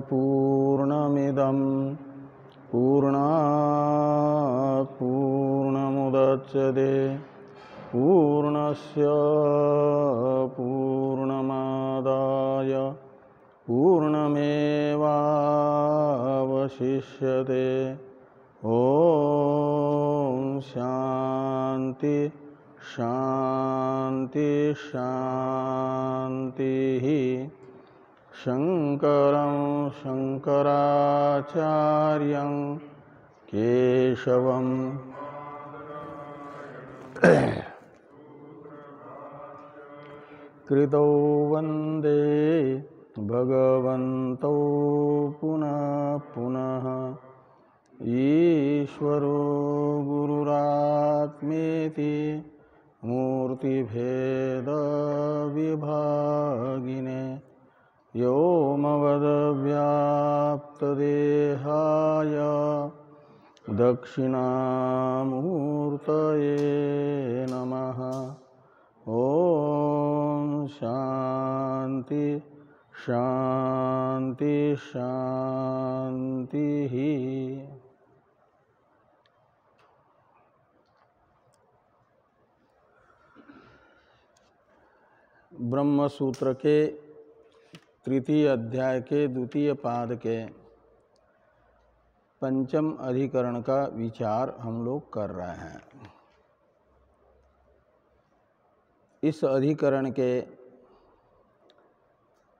पूर्णमिदं पूर्णात् पूर्णमुदच्यते पूर्णस्य पूर्णमादाय पूर्णमेवावशिष्यते। ॐ शान्ति शान्ति शान्तिः। शंकरं शंकराचार्यं केशवं कृतौ वन्दे भगवन्तौ पुनः पुनः। ईश्वरो गुरुरात्मेति मूर्तिभेदविभागिने व्योमवद्व्याप्तदेहाय दक्षिणामूर्तये नमः। ॐ शान्ति शान्ति शान्तिः। ब्रह्म सूत्र के तृतीय अध्याय के द्वितीय पाद के पंचम अधिकरण का विचार हम लोग कर रहे हैं। इस अधिकरण के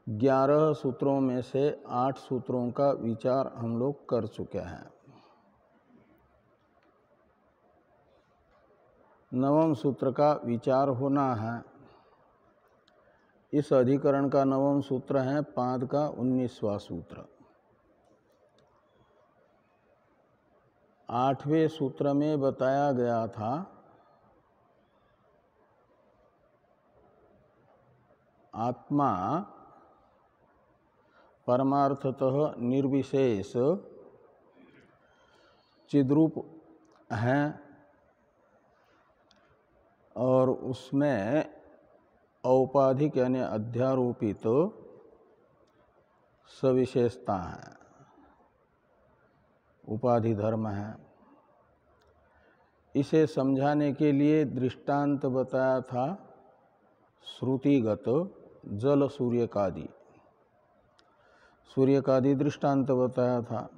11 सूत्रों में से 8 सूत्रों का विचार हम लोग कर चुके हैं। नवम सूत्र का विचार होना है। इस अधिकरण का नवम सूत्र है पाद का 19वां सूत्र। 8वें सूत्र में बताया गया था आत्मा परमार्थतः निर्विशेष चिद्रूप है और उसमें औपाधिक यानी अध्यारोपित सविशेषता है, उपाधि धर्म है। इसे समझाने के लिए दृष्टांत बताया था श्रुतिगत जल सूर्यकादि। सूर्यकादि दृष्टांत बताया था।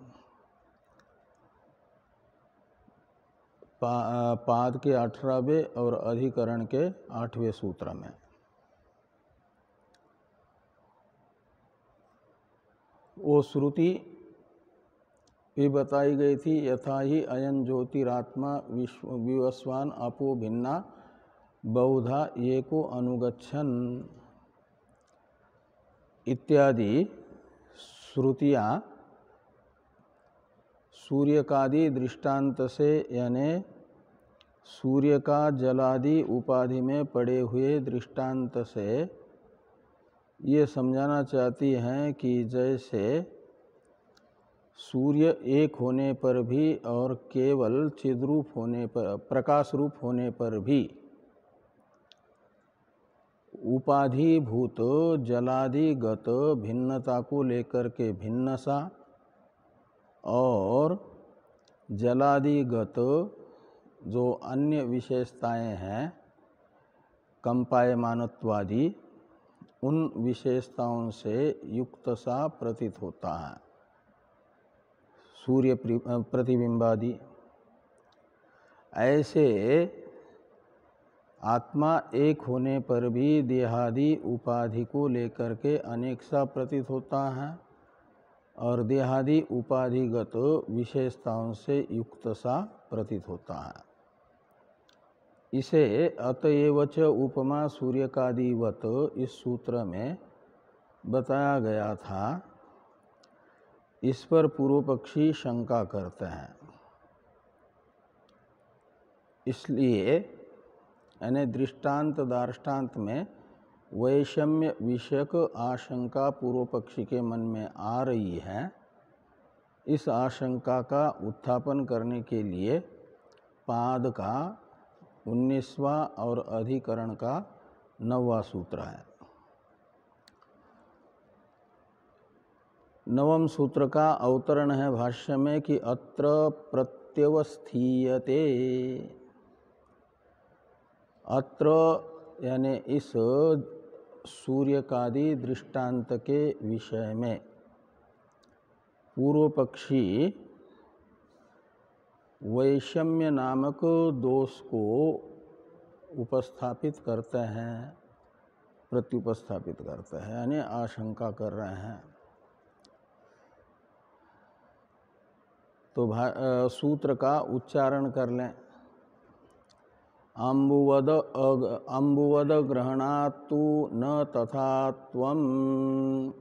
पाद के 18वें और अधिकरण के 8वें सूत्र में। वो श्रुति भी बताई गई थी। यथा ही अयन ज्योतिरात्मा विवस्वान अपो भिन्ना बहुधा एको अनुगच्छन इत्यादि श्रुतियाँ सूर्यकादि दृष्टांत से यानी सूर्य का जलादि उपाधि में पड़े हुए दृष्टांत से ये समझाना चाहती हैं कि जैसे सूर्य एक होने पर भी और केवल चिद्रूप होने पर, प्रकाश रूप होने पर भी उपाधिभूत जलादिगत भिन्नता को लेकर के भिन्न सा और जलादिगत जो अन्य विशेषताएं हैं कंपायमानत्वादि, उन विशेषताओं से युक्त सा प्रतीत होता है सूर्य प्रतिबिंबादि। ऐसे आत्मा एक होने पर भी देहादि उपाधि को लेकर के अनेक सा प्रतीत होता है और देहादि उपाधिगत विशेषताओं से युक्त सा प्रतीत होता है। इसे अतएव च उपमा सूर्यकादिवत इस सूत्र में बताया गया था। इस पर पूर्व पक्षी शंका करते हैं। इसलिए यानी दृष्टांत दार्ष्टान्त में वैषम्य विषयक आशंका पूर्व पक्षी के मन में आ रही है। इस आशंका का उत्थापन करने के लिए पाद का 19वां और अधिकरण का 9वां सूत्र है। नवम सूत्र का अवतरण है भाष्य में कि अत्र प्रत्यवस्थीयते। अत्र यानी इस सूर्यकादि दृष्टांत के विषय में पूर्व पक्षी वैषम्य नामक दोष को उपस्थापित करते हैं, प्रत्युपस्थापित करते हैं, यानी आशंका कर रहे हैं। तो सूत्र का उच्चारण कर लें। अम्बुवद ग्रहणात्तु न तथा त्वम्।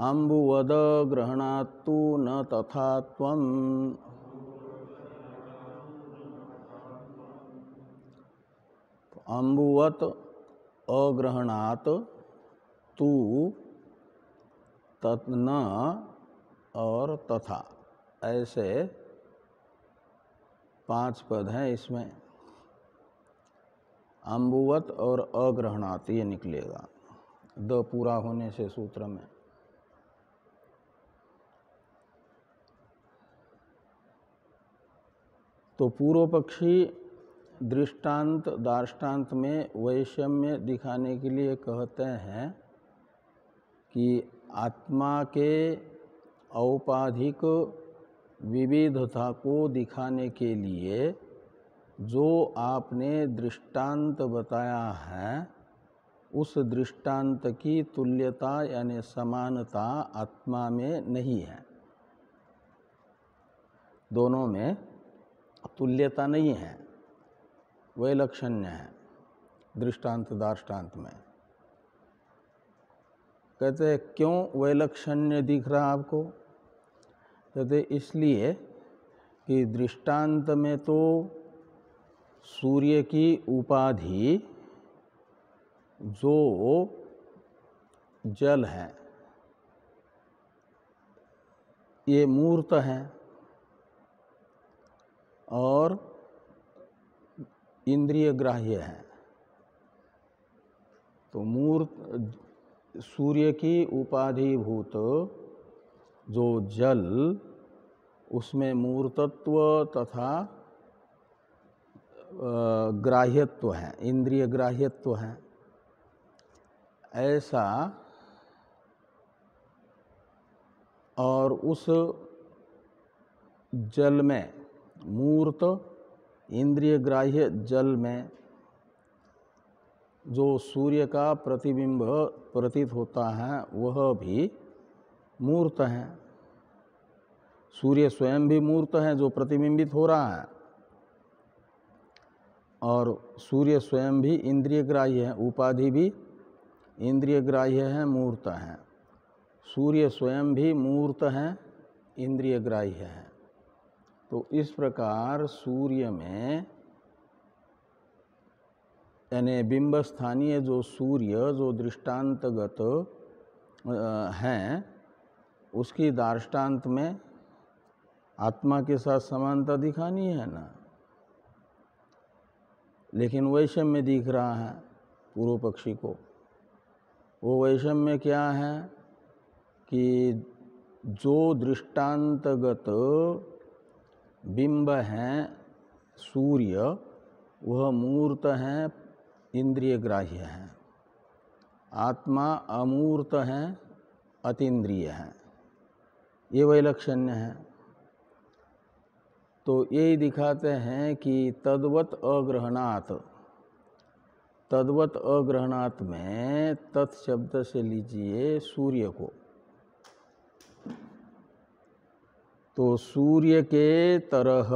अम्बुवद ग्रहणात्तु न तथा त्वम्। अम्बुवत अग्रहणात् तू तत् न और तथा, ऐसे 5 पद हैं इसमें। अम्बुवत और अग्रहणात् ये निकलेगा द पूरा होने से सूत्र में। तो पूर्व पक्षी दृष्टांत दार्ष्टान्त में वैषम्य दिखाने के लिए कहते हैं कि आत्मा के औपाधिक विविधता को दिखाने के लिए जो आपने दृष्टांत बताया है उस दृष्टांत की तुल्यता यानी समानता आत्मा में नहीं है। दोनों में तुल्यता नहीं है, वैलक्षण्य है दृष्टांत दार्ष्टान्त में। कहते हैं क्यों वैलक्षण्य दिख रहा आपको? कहते इसलिए कि दृष्टांत में तो सूर्य की उपाधि जो जल है ये मूर्त है और इंद्रिय ग्राह्य है। तो मूर्त सूर्य की उपाधिभूत जो जल उसमें मूर्तत्व तथा ग्राह्यत्व है, इंद्रिय ग्राह्यत्व है। ऐसा और उस जल में मूर्त इंद्रिय ग्राह्य जल में जो सूर्य का प्रतिबिंब प्रतीत होता है वह भी मूर्त है। सूर्य स्वयं भी मूर्त है जो प्रतिबिंबित हो रहा है, और सूर्य स्वयं भी इंद्रिय ग्राह्य है, उपाधि भी इंद्रिय ग्राह्य है, मूर्त है। सूर्य स्वयं भी मूर्त है, इंद्रिय ग्राह्य है। तो इस प्रकार सूर्य में यानी बिंब स्थानीय जो सूर्य जो दृष्टांतगत हैं उसकी दार्ष्टान्त में आत्मा के साथ समानता दिखानी है ना, लेकिन वैषम्य दिख रहा है पूर्व पक्षी को। वो वैषम्य क्या है कि जो दृष्टांतगत बिंब है सूर्य वह मूर्त है, इंद्रिय ग्राह्य है। आत्मा अमूर्त है, अतीन्द्रिय है। ये वैलक्षण्य है। तो यही दिखाते हैं कि तद्वत अग्रहणात्, तद्वत अग्रहणात् में तत्शब्द से लीजिए सूर्य को। तो सूर्य के तरह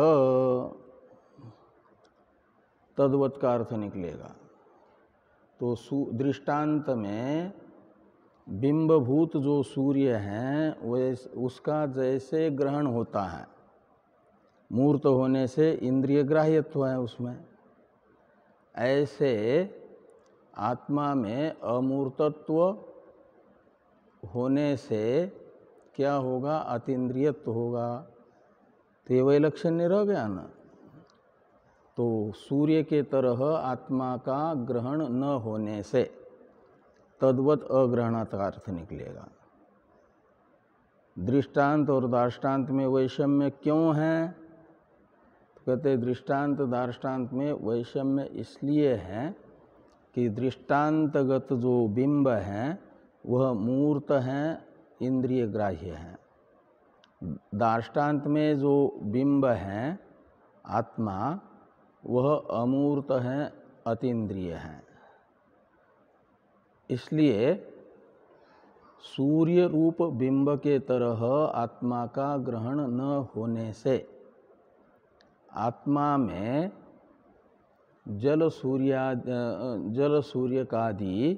तद्वत का अर्थ निकलेगा। तो दृष्टांत में बिंबभूत जो सूर्य है वैसे उसका जैसे ग्रहण होता है, मूर्त होने से इंद्रिय ग्राह्यत्व है उसमें, ऐसे आत्मा में अमूर्तत्व होने से क्या होगा? अतीन्द्रियत्व होगा। तो ये वैलक्षण्य रह गया ना। तो सूर्य के तरह आत्मा का ग्रहण न होने से तद्वत अग्रहणात् का अर्थ निकलेगा। दृष्टांत और दार्ष्टान्त में वैषम्य क्यों है? तो कहते हैं दृष्टांत दार्ष्टान्त में वैषम्य इसलिए है कि दृष्टांतगत जो बिंब हैं वह मूर्त हैं, इंद्रिय ग्राह्य हैं। दार्ष्टान्त में जो बिंब हैं आत्मा वह अमूर्त हैं, अतीन्द्रिय हैं। इसलिए सूर्य रूप बिंब के तरह आत्मा का ग्रहण न होने से आत्मा में जल सूर्यकादि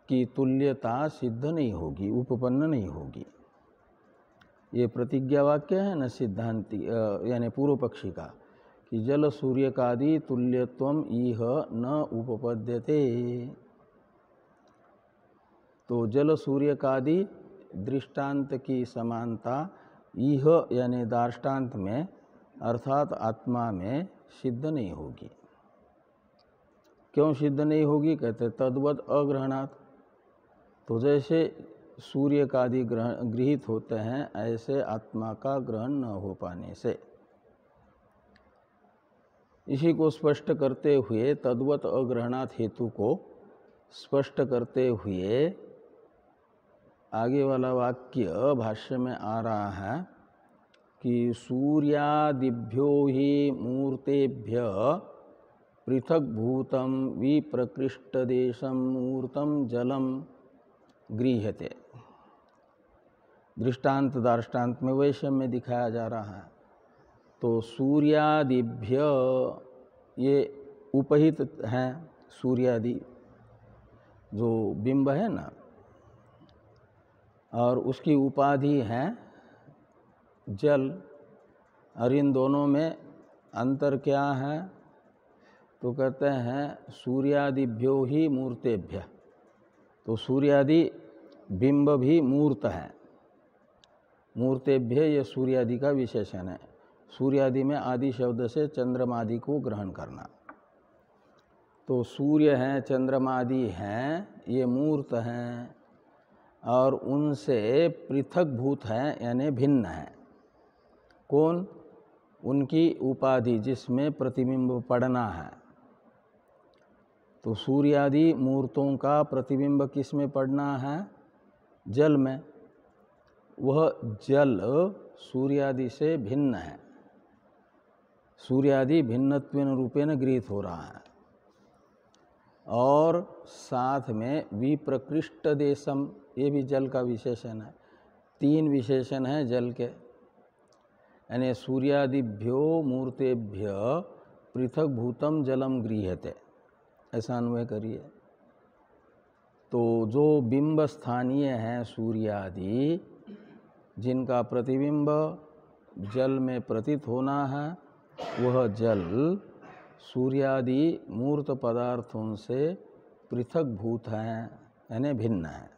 की तुल्यता सिद्ध नहीं होगी, उपपन्न नहीं होगी। ये प्रतिज्ञा वाक्य है न सिद्धांति यानी पूर्व पक्षी का कि जल सूर्यकादि तुल्यत्वम इह न उपपद्यते। तो जल सूर्यकादि दृष्टांत की समानता इह यानी दार्ष्टान्त में अर्थात आत्मा में सिद्ध नहीं होगी। क्यों सिद्ध नहीं होगी? कहते तद्वत अग्रहणात्। तो जैसे सूर्य का आदि गृहीत होते हैं ऐसे आत्मा का ग्रहण न हो पाने से। इसी को स्पष्ट करते हुए तद्वत अग्रहणात् हेतु को स्पष्ट करते हुए आगे वाला वाक्य भाष्य में आ रहा है कि सूर्यादिभ्यो ही मूर्तेभ्य पृथक भूतम विप्रकृष्टदेशम मूर्तम जलम गृह्यते। दृष्टांत दार्ष्टान्त में वैषम्य दिखाया जा रहा है। तो सूर्यादिभ्य ये उपहित हैं, सूर्यादि जो बिंब है ना, और उसकी उपाधि है जल। और इन दोनों में अंतर क्या है? तो कहते हैं सूर्यादिभ्यो ही मूर्तेभ्य। तो सूर्यादि बिंब भी मूर्त है। मूर्तेभ्य ये सूर्यादि का विशेषण है। सूर्यादि में आदि शब्द से चंद्रमादि को ग्रहण करना। तो सूर्य हैं, चंद्रमादि हैं, ये मूर्त हैं और उनसे पृथक भूत हैं यानी भिन्न हैं। कौन? उनकी उपाधि जिसमें प्रतिबिंब पड़ना है। तो सूर्यादि मूर्तों का प्रतिबिंब किस में पड़ना है? जल में। वह जल सूर्यादि से भिन्न है। सूर्यादि भिन्नत्वेन रूपेण गृहीत हो रहा है। और साथ में विप्रकृष्ट देशम, ये भी जल का विशेषण है। 3 विशेषण हैं जल के, यानी सूर्यादिभ्यो मूर्तेभ्य पृथक भूतम जलम गृह्यते, ऐसा अन्वय करिए। तो जो बिंब स्थानीय हैं सूर्यादि, जिनका प्रतिबिंब जल में प्रतीत होना है, वह जल सूर्यादि मूर्त पदार्थों से पृथक भूत हैं यानी भिन्न है।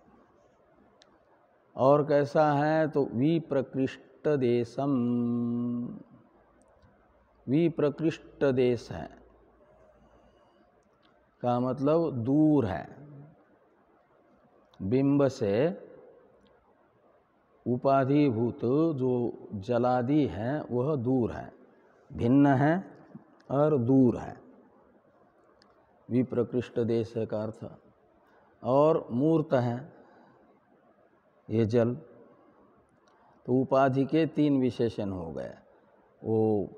और कैसा है? तो विप्रकृष्ट देशम, विप्रकृष्ट देश है का मतलब दूर है। बिंब से उपाधिभूत जो जलादि हैं वह दूर है, भिन्न है और दूर है। विप्रकृष्ट देश का अर्थ। और मूर्त है ये जल। तो उपाधि के 3 विशेषण हो गए। वो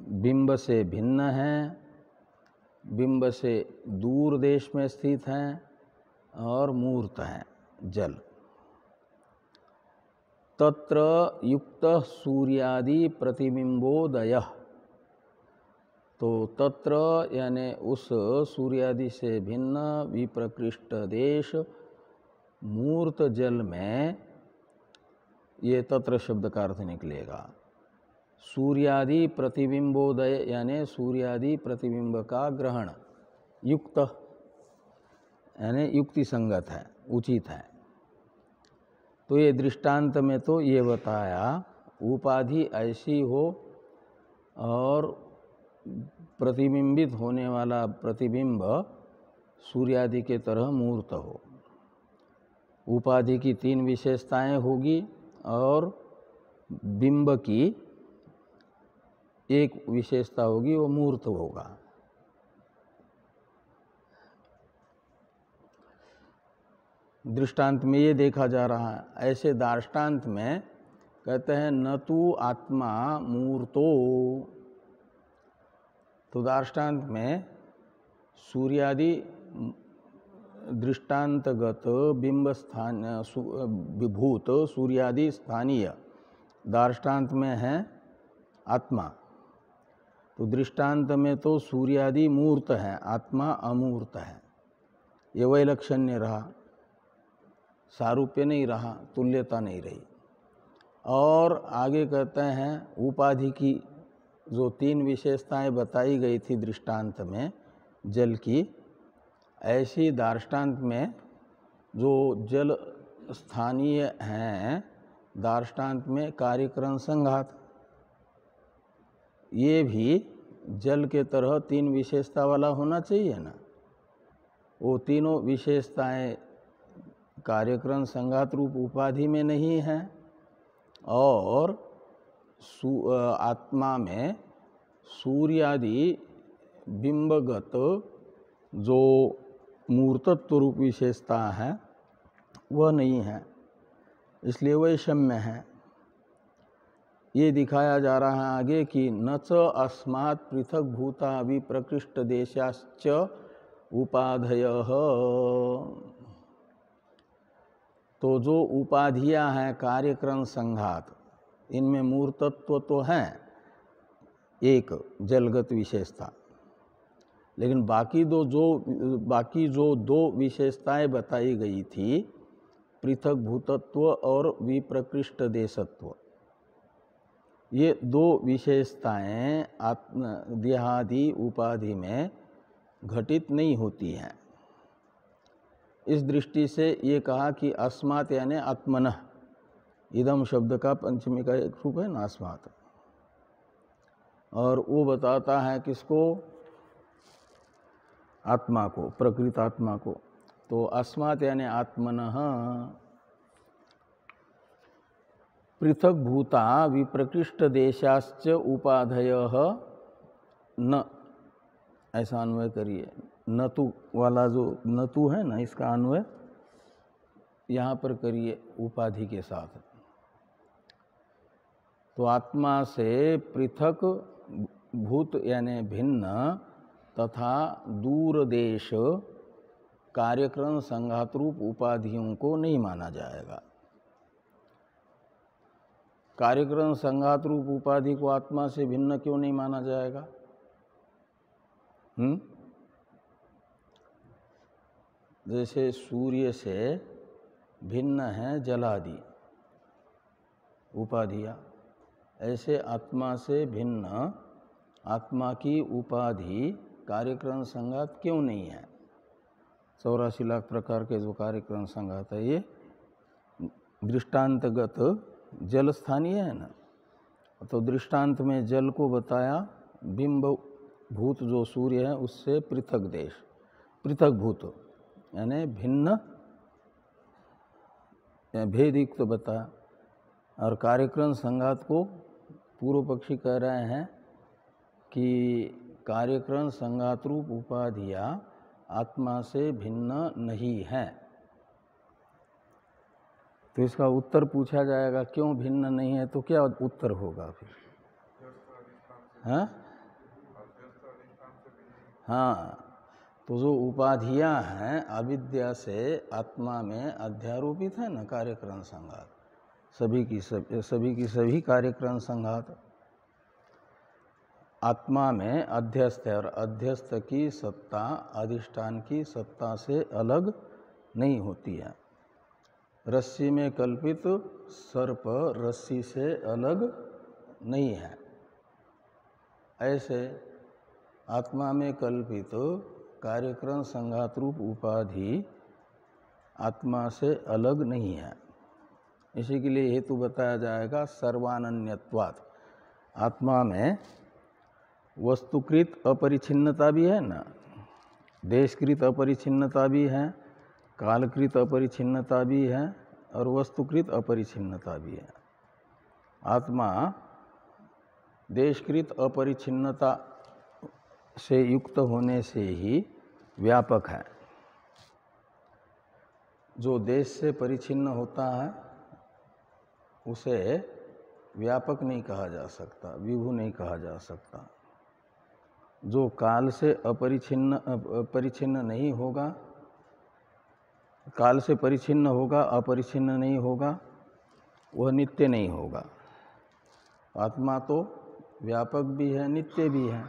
बिंब से भिन्न है, बिंब से दूर देश में स्थित हैं और मूर्त हैं जल। तत्र युक्त सूर्यादि प्रतिबिंबोदय। तो तत्र यानी उस सूर्यादि से भिन्न विप्रकृष्ट देश मूर्त जल में, ये तत्र शब्द का अर्थ निकलेगा। सूर्यादि प्रतिबिंबोदय यानी सूर्यादि प्रतिबिंब का ग्रहण, युक्त यानी युक्ति संगत है, उचित है। तो ये दृष्टांत में तो ये बताया उपाधि ऐसी हो और प्रतिबिंबित होने वाला प्रतिबिंब सूर्यादि के तरह मूर्त हो। उपाधि की 3 विशेषताएं होगी और बिंब की एक विशेषता होगी, वो मूर्त होगा। दृष्टांत में ये देखा जा रहा है। ऐसे दार्ष्टान्त में कहते हैं न तु आत्मा मूर्तो, तो दार्ष्टान्त में सूर्यादि दृष्टांतगत बिंब स्थान विभूत सूर्यादि स्थानीय दार्ष्टान्त में है आत्मा। तो दृष्टांत में तो सूर्यादि मूर्त है, आत्मा अमूर्त है। ये वैलक्षण्य रहा, सारूप्य नहीं रहा, तुल्यता नहीं रही। और आगे कहते हैं उपाधि की जो 3 विशेषताएं बताई गई थी दृष्टांत में जल की, ऐसी दार्ष्टान्त में जो जल स्थानीय हैं दार्ष्टान्त में कार्यकरण संघात, ये भी जल के तरह 3 विशेषता वाला होना चाहिए ना। वो तीनों विशेषताएं कार्यकरण संघात रूप उपाधि में नहीं है और आत्मा में सूर्यादि बिंबगत जो मूर्तत्व रूप विशेषता है वह नहीं है, इसलिए वैषम्य है। ये दिखाया जा रहा है आगे कि न च अस्मात् पृथक भूता विप्रकृष्ट देशाश्च उपाधयः। तो जो उपाधियां हैं कार्यक्रम संघात, इनमें मूर्तत्व तो है एक जलगत विशेषता, लेकिन बाकी जो 2 विशेषताएं बताई गई थी, पृथक भूतत्व और विप्रकृष्ट देशत्व, ये 2 विशेषताएं देहादि उपाधि में घटित नहीं होती हैं। इस दृष्टि से ये कहा कि अस्मात् यानी आत्मनः, इदम शब्द का पंचमी का एक रूप है ना अस्मात्, और वो बताता है किसको? आत्मा को, प्रकृत आत्मा को। तो अस्मात् यानी आत्मनः पृथक भूता विप्रकृष्ट देशाश्च उपाधयः न, ऐसा अन्वय करिए। नतु वाला जो नतु है ना, इसका अन्वय यहाँ पर करिए उपाधि के साथ। तो आत्मा से पृथक भूत यानी भिन्न तथा दूर देश कार्यक्रम संघात रूप उपाधियों को नहीं माना जाएगा। कार्यक्रम संघात रूप उपाधि को आत्मा से भिन्न क्यों नहीं माना जाएगा? जैसे सूर्य से भिन्न है जलादि उपाधियां, ऐसे आत्मा से भिन्न आत्मा की उपाधि कार्यक्रम संघात क्यों नहीं है? 84 लाख प्रकार के जो कार्यक्रम संघात है, ये दृष्टांतगत जल स्थानीय है ना। तो दृष्टांत में जल को बताया, बिंब भूत जो सूर्य है उससे पृथक देश, पृथक भूत यानी भिन्न भेदयुक्त बताया। और कार्यक्रम संघात को पूर्व पक्षी कह रहे हैं कि कार्यक्रम संघात रूप उपाधियां आत्मा से भिन्न नहीं है। तो इसका उत्तर पूछा जाएगा क्यों भिन्न नहीं है, तो क्या उत्तर होगा फिर? हाँ, तो जो उपाधियां हैं अविद्या से आत्मा में अध्यारोपित है ना कार्यक्रम संघात, सभी की सभी कार्यक्रम संघात आत्मा में अध्यस्त है, और अध्यस्त की सत्ता अधिष्ठान की सत्ता से अलग नहीं होती है। रस्सी में कल्पित सर्प रस्सी से अलग नहीं है, ऐसे आत्मा में कल्पित कार्यक्रम संघात रूप उपाधि आत्मा से अलग नहीं है। इसी के लिए हेतु बताया जाएगा सर्वानन्यत्वात्। आत्मा में वस्तुकृत अपरिछिन्नता भी है ना, देशकृत अपरिच्छिन्नता भी है, कालकृत अपरिच्छिन्नता भी है और वस्तुकृत अपरिच्छिन्नता भी है। आत्मा देशकृत अपरिच्छिन्नता से युक्त होने से ही व्यापक है। जो देश से परिच्छिन्न होता है उसे व्यापक नहीं कहा जा सकता, विभु नहीं कहा जा सकता। जो काल से परिच्छिन्न नहीं होगा, काल से परिच्छिन्न होगा, अपरिच्छिन्न नहीं होगा, वह नित्य नहीं होगा। आत्मा तो व्यापक भी है, नित्य भी है।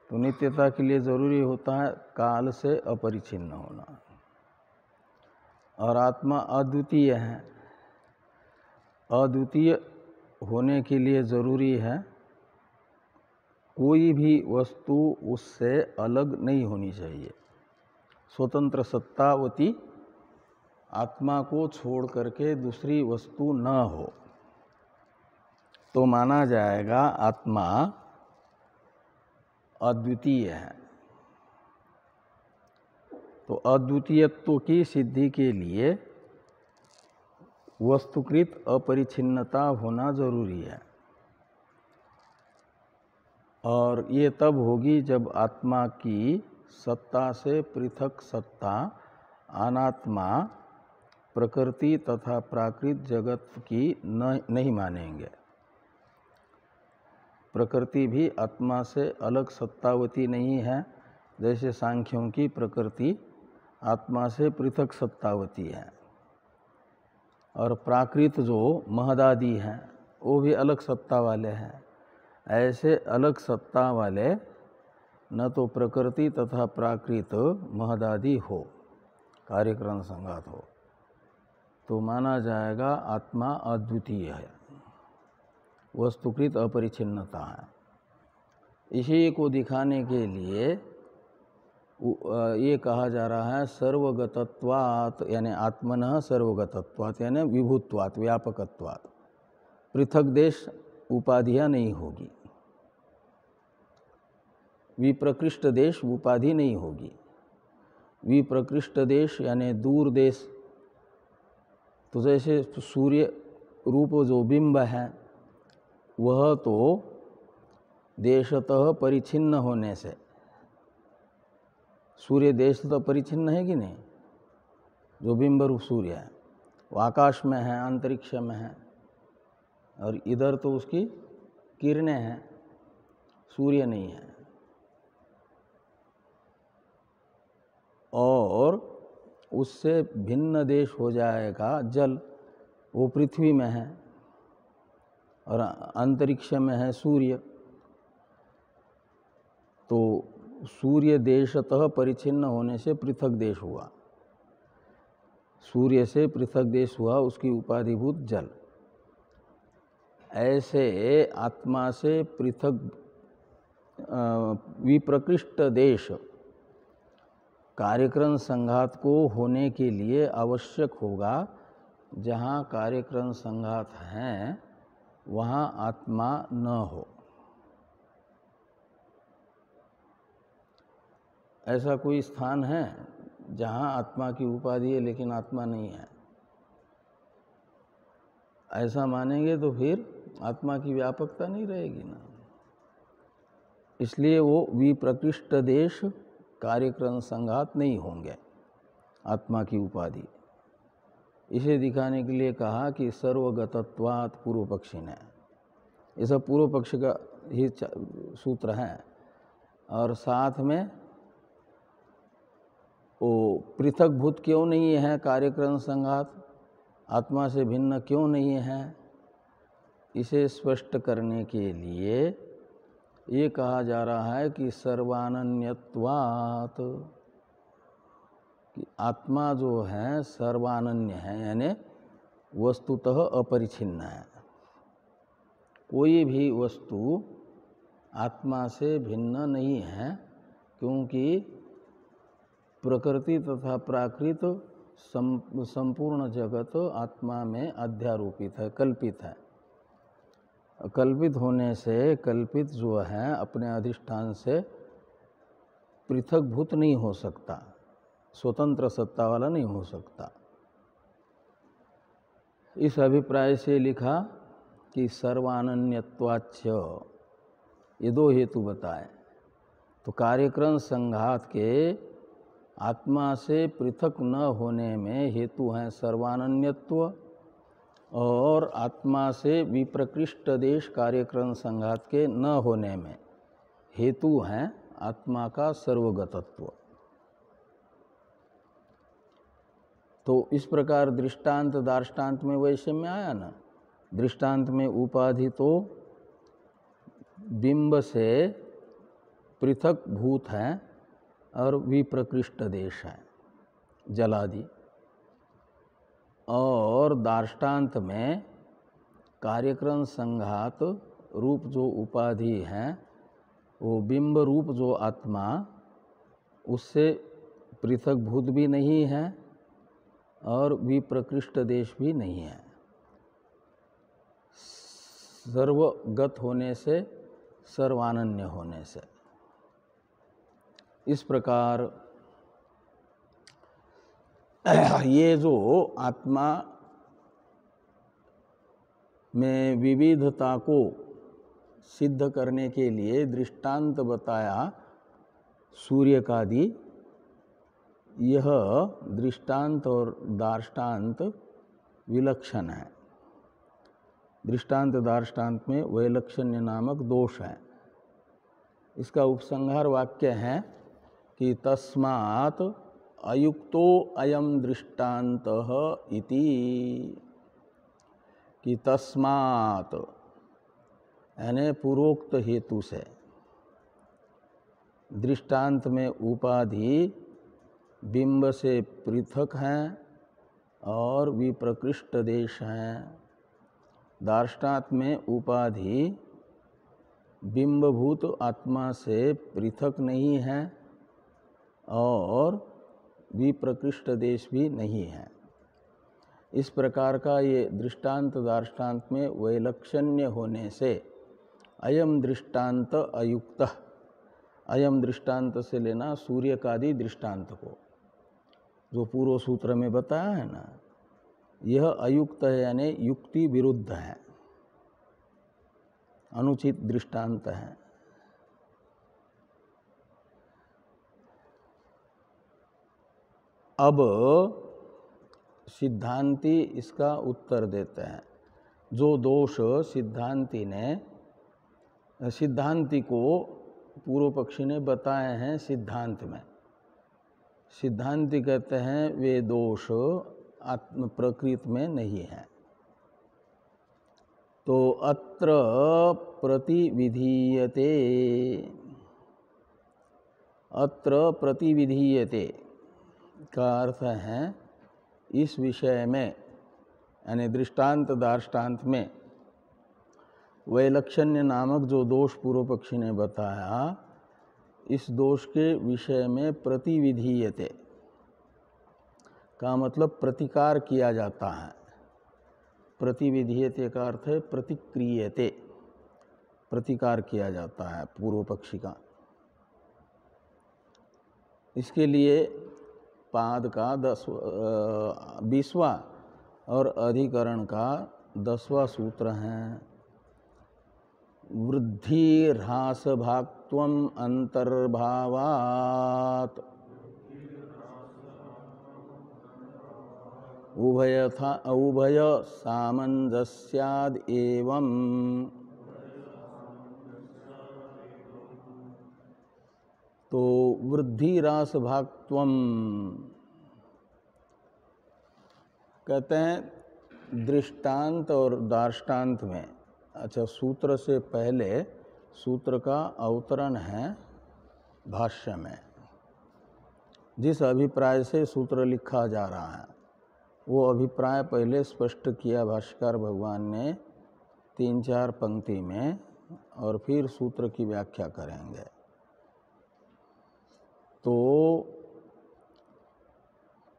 तो नित्यता के लिए जरूरी होता है काल से अपरिच्छिन्न होना। और आत्मा अद्वितीय है। अद्वितीय होने के लिए जरूरी है कोई भी वस्तु उससे अलग नहीं होनी चाहिए। स्वतंत्र सत्तावती आत्मा को छोड़ करके दूसरी वस्तु न हो तो माना जाएगा आत्मा अद्वितीय है। तो अद्वितीयत्व की सिद्धि के लिए वस्तुकृत अपरिच्छिन्नता होना जरूरी है। और ये तब होगी जब आत्मा की सत्ता से पृथक सत्ता अनात्मा प्रकृति तथा प्राकृत जगत की नहीं मानेंगे। प्रकृति भी आत्मा से अलग सत्तावती नहीं है, जैसे सांख्यों की प्रकृति आत्मा से पृथक सत्तावती है। और प्राकृत जो महदादि हैं वो भी अलग सत्ता वाले हैं। ऐसे अलग सत्ता वाले न तो प्रकृति तथा प्राकृत महदादि हो, कार्यक्रम संघात हो, तो माना जाएगा आत्मा अद्वितीय है, वस्तुकृत अपरिच्छिन्नता है। इसी को दिखाने के लिए ये कहा जा रहा है सर्वगतत्वात्, यानी आत्मनः सर्वगतत्वात्, यानी विभुत्वात्, व्यापकत्वात्। पृथक देश उपाधियां नहीं होगी, विप्रकृष्ट देश उपाधि नहीं होगी। विप्रकृष्ट देश यानी दूर देश, तो जैसे सूर्य रूप जो बिंब है वह तो देशतः परिच्छिन्न होने से, सूर्य देशतः परिच्छिन्न है कि नहीं, जो बिंब रूप सूर्य है वो आकाश में है, अंतरिक्ष में है, और इधर तो उसकी किरणें हैं, सूर्य नहीं है। और उससे भिन्न देश हो जाएगा जल, वो पृथ्वी में है, और अंतरिक्ष में है सूर्य। तो सूर्य देशतः परिच्छिन्न होने से पृथक देश हुआ, सूर्य से पृथक देश हुआ उसकी उपाधिभूत जल। ऐसे आत्मा से पृथक विप्रकृष्ट देश कार्यक्रम संघात को होने के लिए आवश्यक होगा। जहाँ कार्यक्रम संघात हैं वहाँ आत्मा न हो। ऐसा कोई स्थान है जहाँ आत्मा की उपाधि है लेकिन आत्मा नहीं है? ऐसा मानेंगे तो फिर आत्मा की व्यापकता नहीं रहेगी ना। इसलिए वो विप्रकृष्ट देश कार्यक्रम संघात नहीं होंगे आत्मा की उपाधि। इसे दिखाने के लिए कहा कि सर्वगतत्वात् पूर्व पक्षी ने, ये सब पूर्व पक्ष का ही सूत्र है। और साथ में वो पृथक भूत क्यों नहीं है कार्यक्रम संघात, आत्मा से भिन्न क्यों नहीं है, इसे स्पष्ट करने के लिए ये कहा जा रहा है कि सर्वानन्यत्वात्, कि आत्मा जो है सर्वानन्य है, यानी वस्तुतः अपरिच्छिन्न है। कोई भी वस्तु आत्मा से भिन्न नहीं है, क्योंकि प्रकृति तथा प्राकृत संपूर्ण जगत आत्मा में अध्यारोपित है, कल्पित है। कल्पित होने से कल्पित जो है अपने अधिष्ठान से पृथकभूत नहीं हो सकता, स्वतंत्र सत्ता वाला नहीं हो सकता। इस अभिप्राय से लिखा कि सर्वानन्यत्वाच्च, ये दो हेतु बताए। तो कार्यक्रम संघात के आत्मा से पृथक न होने में हेतु हैं सर्वानन्यत्व, और आत्मा से विप्रकृष्ट देश कार्यक्रम संघात के न होने में हेतु हैं आत्मा का सर्वगतत्व। तो इस प्रकार दृष्टांत दार्ष्टान्त में वैसे में आया ना, दृष्टांत में उपाधि तो बिंब से पृथक भूत है और विप्रकृष्ट देश है जलादि, और दार्ष्टान्त में कार्यक्रम संघात रूप जो उपाधि है वो बिंब रूप जो आत्मा उससे पृथक भूत भी नहीं है और विप्रकृष्ट देश भी नहीं है, सर्वगत होने से सर्वानन्य होने से। इस प्रकार ये जो आत्मा में विविधता को सिद्ध करने के लिए दृष्टांत बताया सूर्यकादि, यह दृष्टांत और दार्ष्टान्त विलक्षण है। दृष्टांत दार्ष्टान्त में वैलक्षण्य नामक दोष है। इसका उपसंहार वाक्य है कि तस्मात् अयुक्तो अयम दृष्टान्तः इति, कि तस्मात् यानी पूर्वोक्त हेतु से दृष्टांत में उपाधि बिंब से पृथक हैं और विप्रकृष्ट देश हैं, दार्ष्टान्त में उपाधि बिंबभूत आत्मा से पृथक नहीं है और विप्रकृष्ट देश भी नहीं है। इस प्रकार का ये दृष्टांत दार्ष्टान्त में वैलक्षण्य होने से अयम दृष्टांत अयुक्त, अयम दृष्टांत से लेना सूर्यकादि दृष्टांत को, जो पूर्व सूत्र में बताया है ना, यह अयुक्त है यानी युक्ति विरुद्ध है, अनुचित दृष्टांत है। अब सिद्धांती इसका उत्तर देते हैं। जो दोष सिद्धांती ने, सिद्धांती को पूर्व पक्षी ने बताए हैं सिद्धांत में, सिद्धांती कहते हैं वे दोष आत्म प्रकृति में नहीं है। तो अत्र प्रतिविधीयते, अत्र प्रतिविधीयते का अर्थ है इस विषय में, यानी दृष्टांत दार्ष्टान्त में वैलक्षण्य नामक जो दोष पूर्व पक्षी ने बताया, इस दोष के विषय में प्रतिविधीयते का मतलब प्रतिकार किया जाता है। प्रतिविधीयते का अर्थ है प्रतिक्रियते, प्रतिकार किया जाता है पूर्व पक्षी का। इसके लिए पाद का 20वां और अधिकरण का 10वां सूत्र है। वृद्धि ह्रास भाक्त्वम अंतर्भावात् उभय सामंजस्याद एवं, तो वृद्धि ह्रास भाक्त्वम कहते हैं दृष्टांत और दार्ष्टान्त में। अच्छा, सूत्र से पहले सूत्र का अवतरण है भाष्य में। जिस अभिप्राय से सूत्र लिखा जा रहा है वो अभिप्राय पहले स्पष्ट किया भाष्यकार भगवान ने 3-4 पंक्ति में, और फिर सूत्र की व्याख्या करेंगे। तो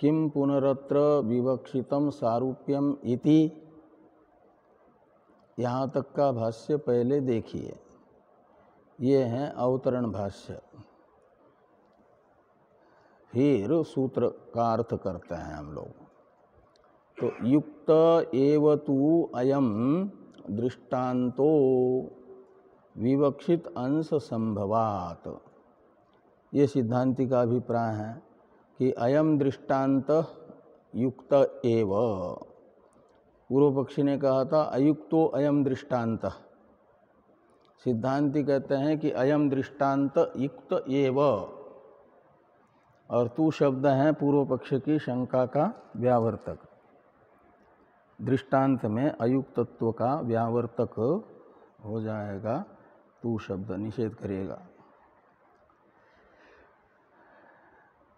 किम पुनरत्र विवक्षितम सारूप्यम इति, यहाँ तक का भाष्य पहले देखिए। ये है अवतरण भाष्य। फिर सूत्र का अर्थ करते हैं हम लोग। तो युक्त एव तु अयम दृष्टांतो विवक्षित अंश संभवात, ये सिद्धांति का अभिप्राय है कि अयम दृष्टांत युक्त एव। पूर्व पक्षी ने कहा था अयुक्तो अयम दृष्टांत, सिद्धांति कहते हैं कि अयम दृष्टांत युक्त एव, और तू शब्द है पूर्व पक्ष की शंका का व्यावर्तक। दृष्टांत में अयुक्तत्व का व्यावर्तक हो जाएगा, तू शब्द निषेध करेगा।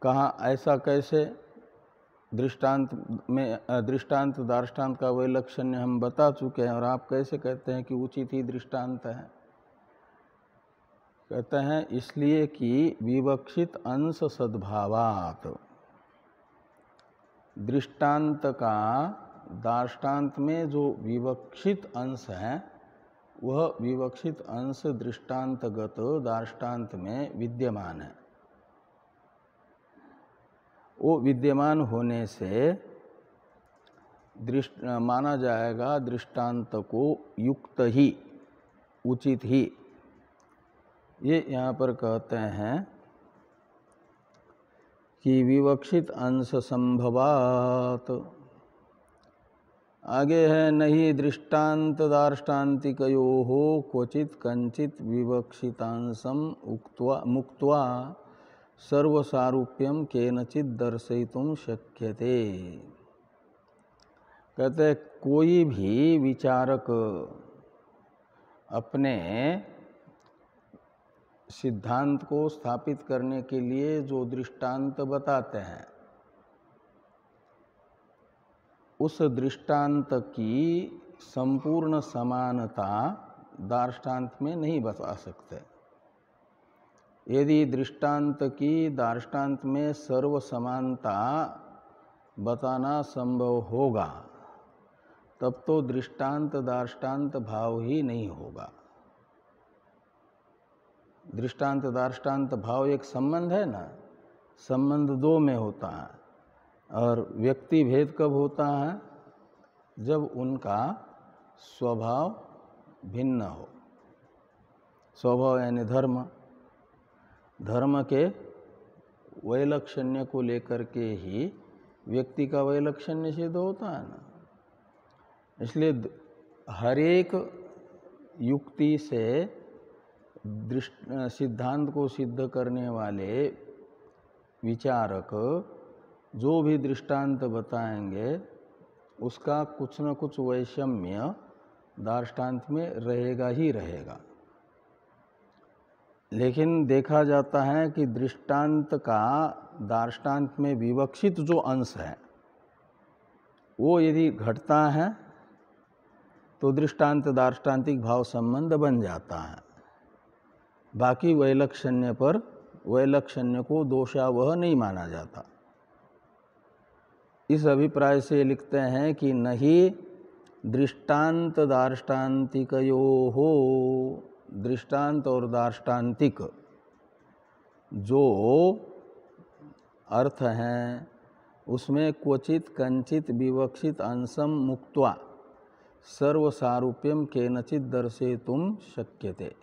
कहा ऐसा कैसे? दृष्टांत में दृष्टांत दार्ष्टान्त का वैलक्षण्य हम बता चुके हैं, और आप कैसे कहते हैं कि उचित ही दृष्टांत है? कहते हैं इसलिए कि विवक्षित अंश सद्भावात, दृष्टांत का दार्ष्टान्त में जो विवक्षित अंश है वह विवक्षित अंश दृष्टांतगत दार्ष्टान्त में विद्यमान है। वो विद्यमान होने से माना जाएगा दृष्टांत को युक्त ही, उचित ही। ये यहाँ पर कहते हैं कि विवक्षित अंश संभवात। आगे है नहीं दृष्टांत दार्ष्टान्तिकयोः क्वचित कंचित विवक्षितांशम उक्त्वा मुक्त्वा सर्वसारूप्यम केनचित दर्शयितुम शक्यते। कहते कोई भी विचारक अपने सिद्धांत को स्थापित करने के लिए जो दृष्टांत बताते हैं उस दृष्टांत की संपूर्ण समानता दार्ष्टान्त में नहीं बता सकते। यदि दृष्टांत की दार्ष्टान्त में सर्व समानता बताना संभव होगा तब तो दृष्टांत दार्ष्टान्त भाव ही नहीं होगा। दृष्टांत दार्ष्टान्त भाव एक संबंध है ना, संबंध दो में होता है, और व्यक्ति भेद कब होता है? जब उनका स्वभाव भिन्न हो। स्वभाव यानी धर्म, धर्म के वैलक्षण्य को लेकर के ही व्यक्ति का वैलक्षण्य सिद्ध होता है ना। इसलिए हरेक युक्ति से सिद्धांत को सिद्ध करने वाले विचारक जो भी दृष्टांत बताएंगे उसका कुछ न कुछ वैषम्य दार्ष्टान्त में रहेगा ही रहेगा। लेकिन देखा जाता है कि दृष्टांत का दार्ष्टान्त में विवक्षित जो अंश है वो यदि घटता है तो दृष्टांत दार्ष्टान्तिक भाव संबंध बन जाता है। बाकी वैलक्षण्य पर वैलक्षण्य को दोषावह नहीं माना जाता। इस अभिप्राय से लिखते हैं कि नहीं दृष्टांत दार्ष्टान्तिकयोः, दृष्टांत और दार्ष्टान्तिक जो अर्थ हैं उसमें क्वचित कंचित विवक्षित अंशम मुक्त्वा सर्वसारूप्यम केनचित दर्शयितुम शक्यते।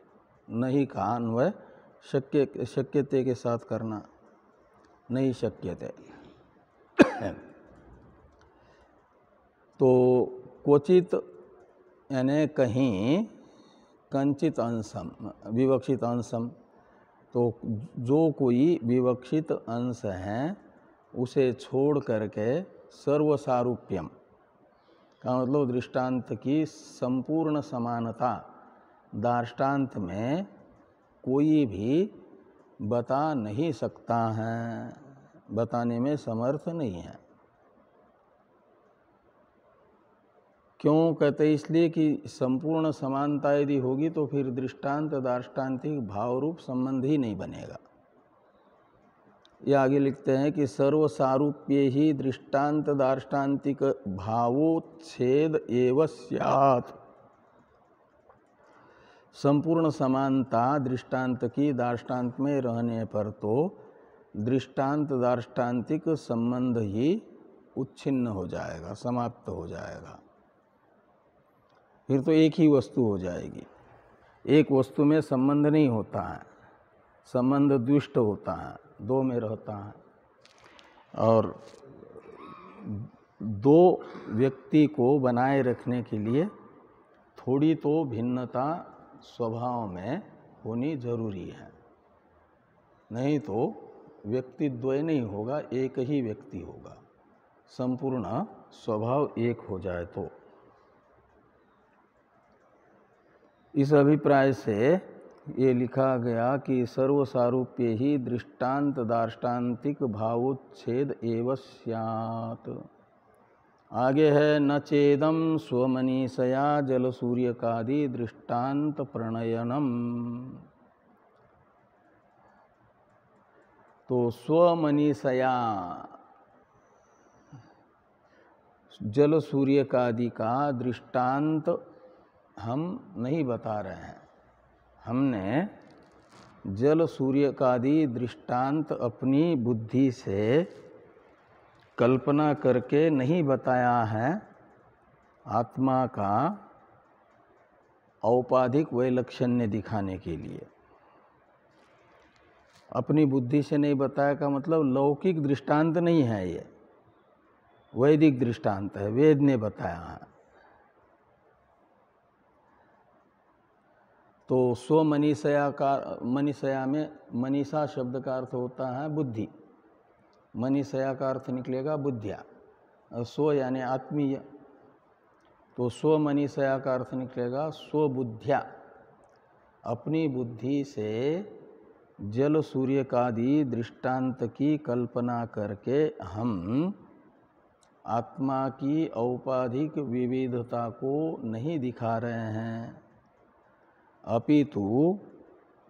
नहीं का अन्वय शक्यते के साथ करना, नहीं शक्यते। तो क्वचित यानी कहीं, कंचित अंशम विवक्षित अंशम, तो जो कोई विवक्षित अंश है उसे छोड़ करके सर्वसारूप्यम का मतलब दृष्टांत की संपूर्ण समानता दार्ष्टान्त में कोई भी बता नहीं सकता है, बताने में समर्थ नहीं है। क्यों कहते? इसलिए कि संपूर्ण समानता यदि होगी तो फिर दृष्टांत दार्ष्टान्तिक भाव रूप संबंध ही नहीं बनेगा। ये आगे लिखते हैं कि सर्वसारूप्ये ही दृष्टांत दार्ष्टान्तिक भावोच्छेद एव स्यात्। संपूर्ण समानता दृष्टांत की दार्ष्टान्त में रहने पर तो दृष्टांत दार्ष्टान्तिक संबंध ही उच्छिन्न हो जाएगा, समाप्त हो जाएगा। फिर तो एक ही वस्तु हो जाएगी। एक वस्तु में संबंध नहीं होता है, संबंध द्विष्ट होता है, दो में रहता है। और दो व्यक्ति को बनाए रखने के लिए थोड़ी तो भिन्नता स्वभाव में होनी जरूरी है, नहीं तो व्यक्तिद्वय नहीं होगा, एक ही व्यक्ति होगा। संपूर्ण स्वभाव एक हो जाए तो इस अभिप्राय से ये लिखा गया कि सर्वसारूप्य ही दृष्टांत दार्ष्टान्तिक भावोच्छेद एव स्यात्। आगे है न चेदम स्वमनीषया जल सूर्यकादि दृष्टांत प्रणयनम। तो स्वमनीषया जल सूर्यकादि का दृष्टांत हम नहीं बता रहे हैं। हमने जल सूर्यकादि दृष्टांत अपनी बुद्धि से कल्पना करके नहीं बताया है, आत्मा का औपाधिक वैलक्षण्य दिखाने के लिए। अपनी बुद्धि से नहीं बताया का मतलब लौकिक दृष्टांत नहीं है, ये वैदिक दृष्टांत है, वेद ने बताया है। तो स्व मनीषया का, मनीषया में मनीषा शब्द का अर्थ होता है बुद्धि, मनीषया का अर्थ निकलेगा बुद्धिया, और स्व यानी आत्मीय, तो स्व मनीषया का अर्थ निकलेगा स्वबुद्धिया। अपनी बुद्धि से जल सूर्यकादि दृष्टांत की कल्पना करके हम आत्मा की औपाधिक विविधता को नहीं दिखा रहे हैं, अपितु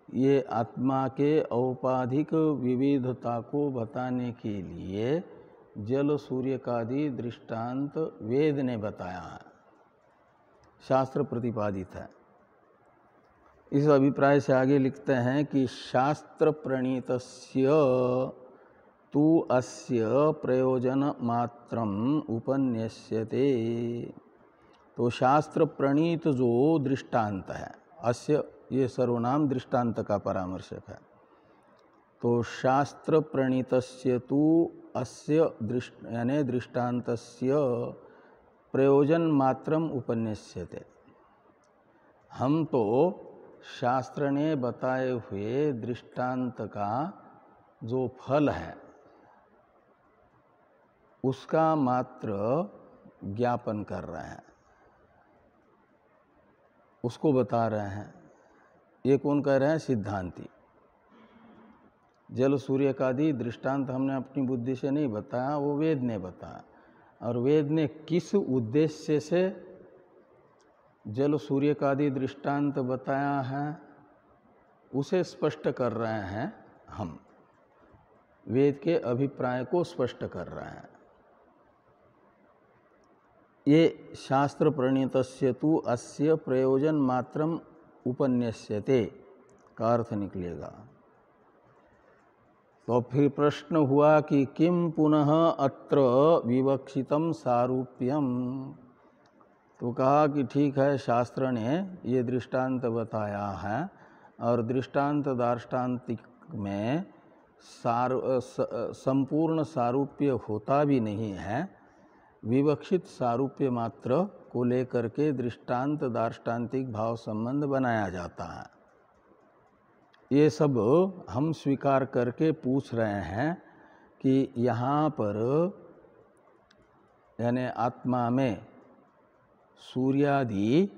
ये आत्मा के औपाधिक विविधता को बताने के लिए जल सूर्यकादि दृष्टांत वेद ने बताया है, शास्त्र प्रतिपादित है। इस अभिप्राय से आगे लिखते हैं कि शास्त्र प्रणीतस्य तु अस्य प्रयोजन मात्रम उपन्यस्यते। तो शास्त्र प्रणीत जो दृष्टांत है, अस्य ये सर्वनाम दृष्टांत का परामर्शक है। तो शास्त्र प्रणीतस्य तु अस्य यानी दृष्टान्तस्य प्रयोजन मात्रम उपन्यस्यते। हम तो शास्त्र ने बताए हुए दृष्टांत का जो फल है उसका मात्र ज्ञापन कर रहे हैं, उसको बता रहे हैं। ये कौन कह रहे हैं? सिद्धांती। जल सूर्यकादि दृष्टांत हमने अपनी बुद्धि से नहीं बताया, वो वेद ने बताया। और वेद ने किस उद्देश्य से जल सूर्यकादि दृष्टांत बताया है उसे स्पष्ट कर रहे हैं हम, वेद के अभिप्राय को स्पष्ट कर रहे हैं। ये शास्त्र प्रणीतस्य तु अस्य प्रयोजन मात्रम उपन्यस्यते का अर्थ निकलेगा। तो फिर प्रश्न हुआ कि किम पुनः अत्र विवक्षितम सारूप्यम। तो कहा कि ठीक है, शास्त्र ने ये दृष्टांत बताया है और दृष्टांत दार्ष्टान्तिक में संपूर्ण सारूप्य होता भी नहीं है, विवक्षित सारूप्य मात्र को लेकर के दृष्टांत दार्ष्टान्तिक भाव संबंध बनाया जाता है। ये सब हम स्वीकार करके पूछ रहे हैं कि यहाँ पर यानी आत्मा में सूर्यादि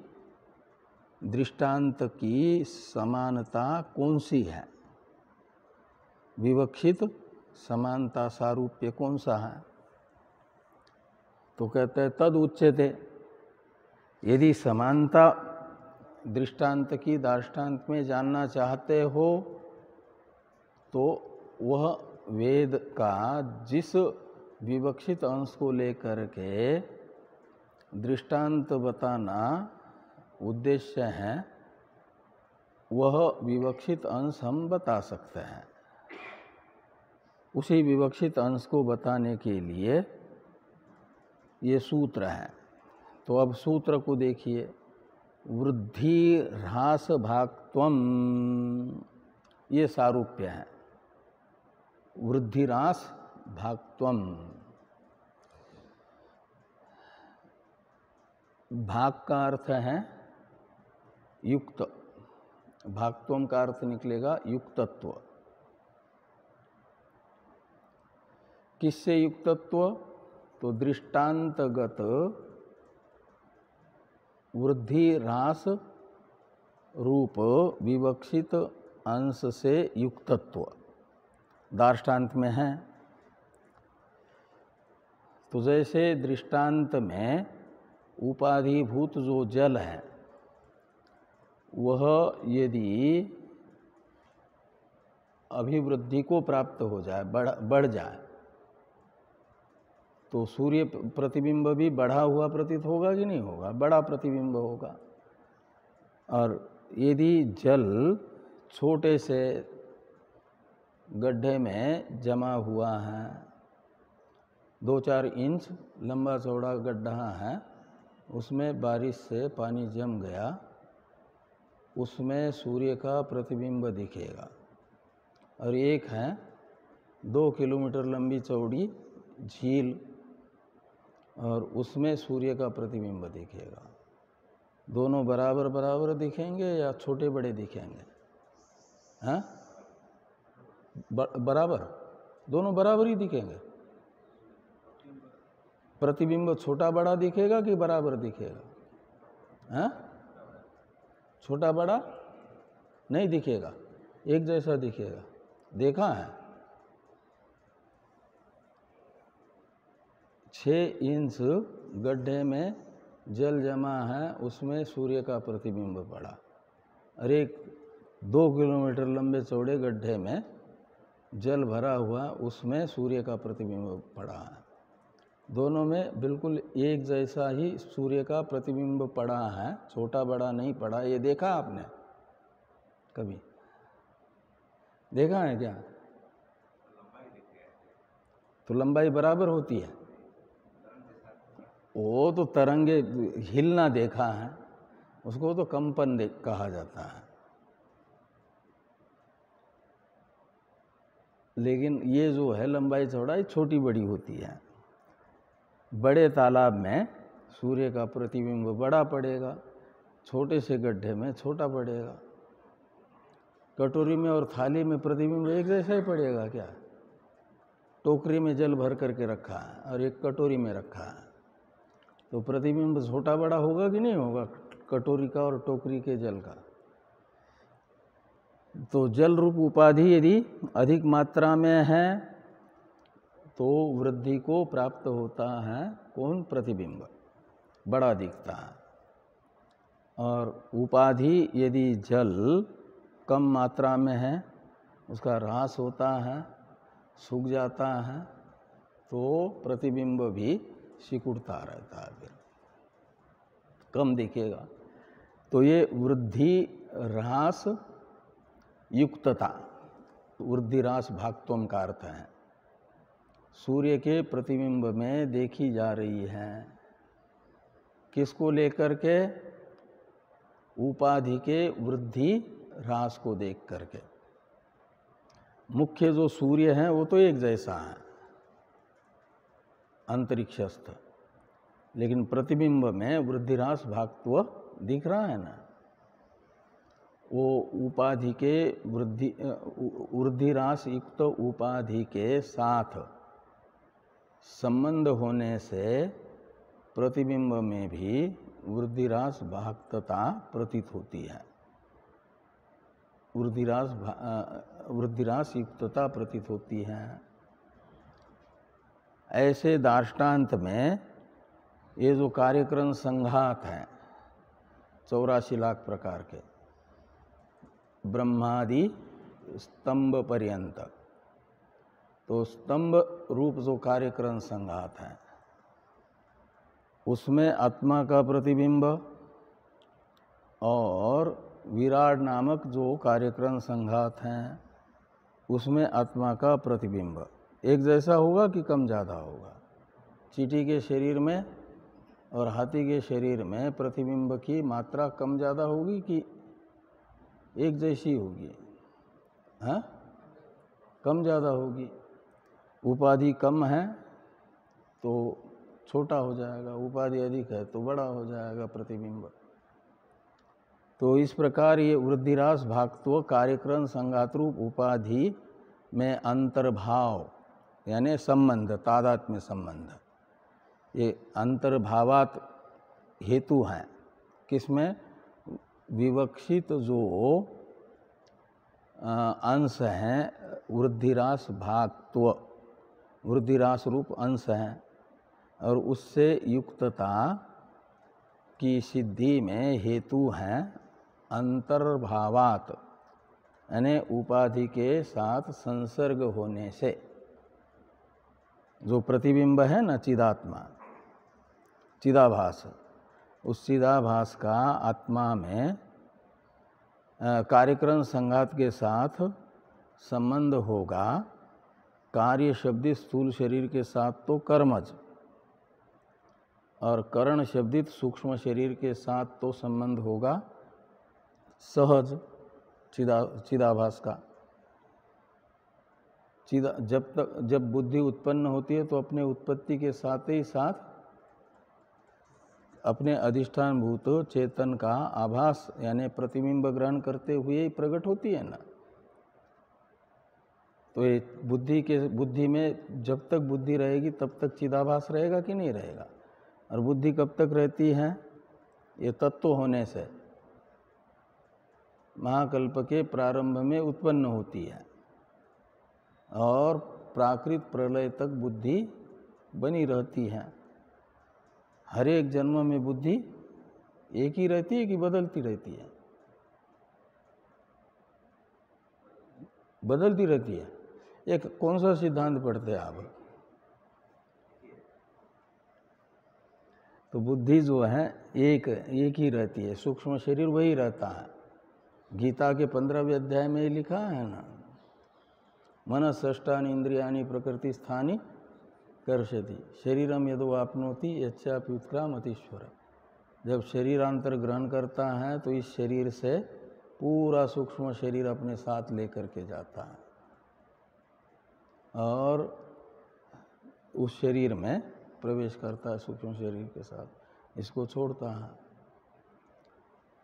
दृष्टांत की समानता कौन सी है, विवक्षित समानता सारूप्य कौन सा है? तो कहते हैं तद उच्यते। यदि समानता दृष्टांत की दार्ष्टान्त में जानना चाहते हो तो वह वेद का जिस विवक्षित अंश को लेकर के दृष्टांत बताना उद्देश्य है वह विवक्षित अंश हम बता सकते हैं। उसी विवक्षित अंश को बताने के लिए ये सूत्र है। तो अब सूत्र को देखिए, वृद्धि ह्रास भागत्वम, ये सारूप्य है। वृद्धि ह्रास भागत्वम, भाग का अर्थ है युक्त, भागत्वम का अर्थ निकलेगा युक्तत्व। किससे युक्तत्व? तो दृष्टांतगत वृद्धि ह्रास रूप विवक्षित अंश से युक्तत्व दार्ष्टान्त में है। तो जैसे दृष्टांत में उपाधिभूत जो जल है वह यदि अभिवृद्धि को प्राप्त हो जाए, बढ़ जाए, तो सूर्य प्रतिबिंब भी बढ़ा हुआ प्रतीत होगा कि नहीं होगा? बड़ा प्रतिबिंब होगा। और यदि जल छोटे से गड्ढे में जमा हुआ है, 2-4 इंच लंबा चौड़ा गड्ढा है, उसमें बारिश से पानी जम गया, उसमें सूर्य का प्रतिबिंब दिखेगा। और एक है 2 किलोमीटर लंबी चौड़ी झील, और उसमें सूर्य का प्रतिबिंब दिखेगा। दोनों बराबर बराबर दिखेंगे या छोटे बड़े दिखेंगे? हाँ, बराबर, दोनों बराबर ही दिखेंगे। प्रतिबिंब छोटा बड़ा दिखेगा कि बराबर दिखेगा? हाँ, छोटा बड़ा नहीं दिखेगा, एक जैसा दिखेगा। देखा है? 6 इंच गड्ढे में जल जमा है, उसमें सूर्य का प्रतिबिंब पड़ा। और एक 2 किलोमीटर लंबे चौड़े गड्ढे में जल भरा हुआ, उसमें सूर्य का प्रतिबिंब पड़ा है। दोनों में बिल्कुल एक जैसा ही सूर्य का प्रतिबिंब पड़ा है, छोटा बड़ा नहीं पड़ा। ये देखा आपने कभी? देखा है क्या? तो लंबाई बराबर होती है। वो तो तरंगे हिलना देखा है, उसको तो कंपन कहा जाता है। लेकिन ये जो है लंबाई चौड़ाई छोटी बड़ी होती है। बड़े तालाब में सूर्य का प्रतिबिंब बड़ा पड़ेगा, छोटे से गड्ढे में छोटा पड़ेगा। कटोरी में और थाली में प्रतिबिंब एक जैसा ही पड़ेगा क्या? टोकरी में जल भर करके रखा है और एक कटोरी में रखा है, तो प्रतिबिंब छोटा बड़ा होगा कि नहीं होगा? कटोरी का और टोकरी के जल का। तो जल रूप उपाधि यदि अधिक मात्रा में है तो वृद्धि को प्राप्त होता है कौन? प्रतिबिंब, बड़ा दिखता है। और उपाधि यदि जल कम मात्रा में है, उसका ह्रास होता है, सूख जाता है, तो प्रतिबिंब भी सिकुड़ता रहता है, फिर कम दिखेगा। तो ये वृद्धि ह्रास युक्तता, वृद्धि ह्रास भागत्वम का अर्थ है। सूर्य के प्रतिबिंब में देखी जा रही है, किसको लेकर के? उपाधि के वृद्धि ह्रास को देख करके। मुख्य जो सूर्य है वो तो एक जैसा है, अंतरिक्षस्थ, लेकिन प्रतिबिंब में वृद्धि ह्रास भागत्व दिख रहा है ना। वो उपाधि के वृद्धि ह्रास युक्त उपाधि के साथ संबंध होने से प्रतिबिंब में भी वृद्धि ह्रास भागतता प्रतीत होती है, वृद्धि ह्रास युक्तता प्रतीत होती है। ऐसे दार्ष्टान्त में ये जो कार्यक्रम संघात हैं 84 लाख प्रकार के, ब्रह्मादि स्तंभ पर्यंत, तो स्तंभ रूप जो कार्यक्रम संघात है उसमें आत्मा का प्रतिबिंब और विराट नामक जो कार्यक्रम संघात हैं उसमें आत्मा का प्रतिबिंब, एक जैसा होगा कि कम ज़्यादा होगा? चींटी के शरीर में और हाथी के शरीर में प्रतिबिंब की मात्रा कम ज़्यादा होगी कि एक जैसी होगी? हाँ, कम ज़्यादा होगी। उपाधि कम है तो छोटा हो जाएगा, उपाधि अधिक है तो बड़ा हो जाएगा प्रतिबिंब। तो इस प्रकार ये वृद्धिरास भागत्व कार्यक्रम संघात रूप उपाधि में अंतर्भाव यानी संबंध, तादात्म्य संबंध, ये अंतर्भावात हेतु हैं। किसमें? विवक्षित जो अंश हैं वृद्धिरास भागत्व, वृद्धिरास रूप अंश हैं, और उससे युक्तता की सिद्धि में हेतु हैं अंतर्भावात यानी उपाधि के साथ संसर्ग होने से। जो प्रतिबिंब है ना चिदात्मा, चिदाभास, उस चिदाभास का आत्मा में कार्यक्रम संघात के साथ संबंध होगा। कार्य शब्दित स्थूल शरीर के साथ तो कर्मज, और करण शब्दित सूक्ष्म शरीर के साथ तो संबंध होगा सहज चिदाभास का। जब बुद्धि उत्पन्न होती है तो अपने उत्पत्ति के साथ ही साथ अपने अधिष्ठान भूत चेतन का आभास यानी प्रतिबिंब ग्रहण करते हुए ही प्रकट होती है ना। तो ये बुद्धि में जब तक बुद्धि रहेगी तब तक चिदाभास रहेगा कि नहीं रहेगा? और बुद्धि कब तक रहती है? ये तत्व होने से महाकल्प के प्रारंभ में उत्पन्न होती है और प्राकृत प्रलय तक बुद्धि बनी रहती है। हर एक जन्म में बुद्धि एक ही रहती है कि बदलती रहती है? बदलती रहती है। एक कौन सा सिद्धांत पढ़ते हैं आप? तो बुद्धि जो है एक ही रहती है, सूक्ष्म शरीर वही रहता है। गीता के 15वें अध्याय में ही लिखा है ना, मनःषष्ठानि इंद्रियाणि प्रकृति स्थानि कर्षति शरीरम यदो आपनोति यच्चापि उत्क्रामतीश्वर। जब शरीरांतर ग्रहण करता है तो इस शरीर से पूरा सूक्ष्म शरीर अपने साथ लेकर के जाता है और उस शरीर में प्रवेश करता है सूक्ष्म शरीर के साथ, इसको छोड़ता है।